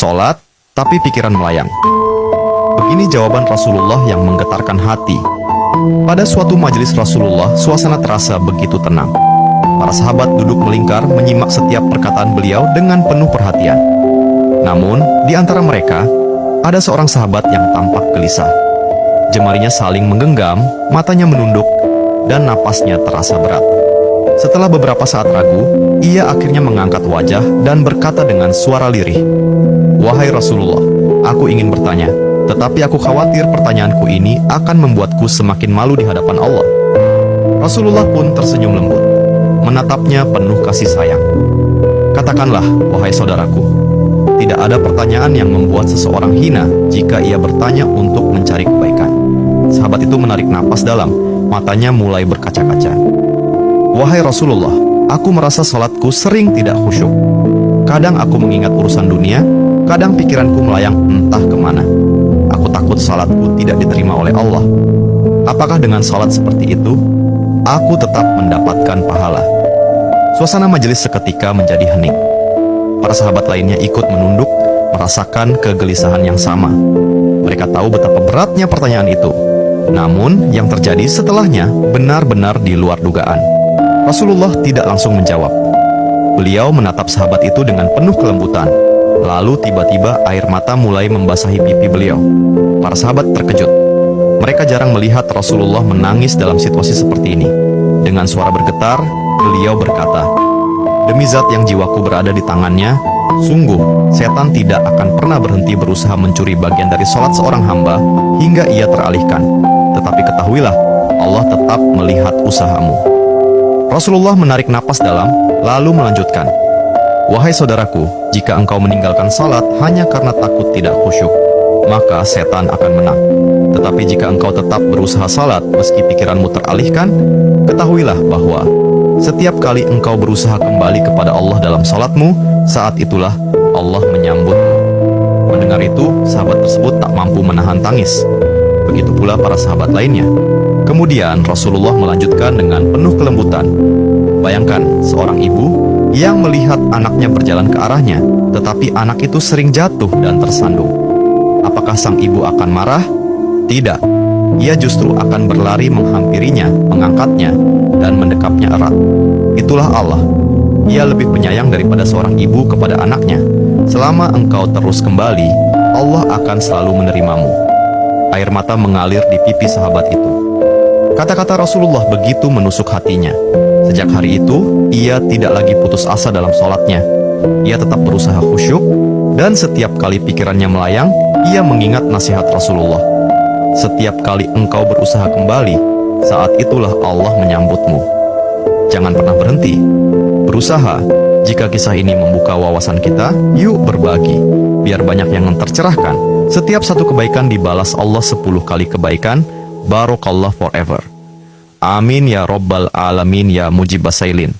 sholat, tapi pikiran melayang. Begini jawaban Rasulullah yang menggetarkan hati. Pada suatu majelis Rasulullah, suasana terasa begitu tenang. Para sahabat duduk melingkar menyimak setiap perkataan beliau dengan penuh perhatian. Namun, di antara mereka, ada seorang sahabat yang tampak gelisah. Jemarinya saling menggenggam, matanya menunduk, dan napasnya terasa berat. Setelah beberapa saat ragu, ia akhirnya mengangkat wajah dan berkata dengan suara lirih, "Wahai Rasulullah, aku ingin bertanya, tetapi aku khawatir pertanyaanku ini akan membuatku semakin malu di hadapan Allah." Rasulullah pun tersenyum lembut, menatapnya penuh kasih sayang. "Katakanlah, wahai saudaraku, tidak ada pertanyaan yang membuat seseorang hina jika ia bertanya untuk mencari kebaikan." Sahabat itu menarik napas dalam, matanya mulai berkaca-kaca. "Wahai Rasulullah, aku merasa salatku sering tidak khusyuk. Kadang aku mengingat urusan dunia, kadang pikiranku melayang entah kemana. Aku takut salatku tidak diterima oleh Allah. Apakah dengan salat seperti itu, aku tetap mendapatkan pahala?" Suasana majelis seketika menjadi hening. Para sahabat lainnya ikut menunduk, merasakan kegelisahan yang sama. Mereka tahu betapa beratnya pertanyaan itu. Namun, yang terjadi setelahnya benar-benar di luar dugaan. Rasulullah tidak langsung menjawab. Beliau menatap sahabat itu dengan penuh kelembutan. Lalu tiba-tiba air mata mulai membasahi pipi beliau. Para sahabat terkejut. Mereka jarang melihat Rasulullah menangis dalam situasi seperti ini. Dengan suara bergetar, beliau berkata, "Demi zat yang jiwaku berada di tangannya, sungguh setan tidak akan pernah berhenti berusaha mencuri bagian dari sholat seorang hamba hingga ia teralihkan. Tetapi ketahuilah, Allah tetap melihat usahamu." Rasulullah menarik napas dalam, lalu melanjutkan, "Wahai saudaraku, jika engkau meninggalkan salat hanya karena takut tidak khusyuk, maka setan akan menang. Tetapi jika engkau tetap berusaha salat meski pikiranmu teralihkan, ketahuilah bahwa setiap kali engkau berusaha kembali kepada Allah dalam salatmu, saat itulah Allah menyambutmu." Mendengar itu, sahabat tersebut tak mampu menahan tangis. Begitu pula para sahabat lainnya. Kemudian Rasulullah melanjutkan dengan penuh kelembutan, "Bayangkan seorang ibu yang melihat anaknya berjalan ke arahnya, tetapi anak itu sering jatuh dan tersandung. Apakah sang ibu akan marah? Tidak. Ia justru akan berlari menghampirinya, mengangkatnya, dan mendekapnya erat. Itulah Allah. Ia lebih penyayang daripada seorang ibu kepada anaknya. Selama engkau terus kembali, Allah akan selalu menerimamu." Air mata mengalir di pipi sahabat itu. Kata-kata Rasulullah begitu menusuk hatinya. Sejak hari itu, ia tidak lagi putus asa dalam sholatnya. Ia tetap berusaha khusyuk, dan setiap kali pikirannya melayang, ia mengingat nasihat Rasulullah. "Setiap kali engkau berusaha kembali, saat itulah Allah menyambutmu." Jangan pernah berhenti. Berusaha. Jika kisah ini membuka wawasan kita, yuk berbagi. Biar banyak yang tercerahkan. Setiap satu kebaikan dibalas Allah 10 kali kebaikan. Barokallah forever. Amin ya Rabbal Alamin ya Mujibas Sailin.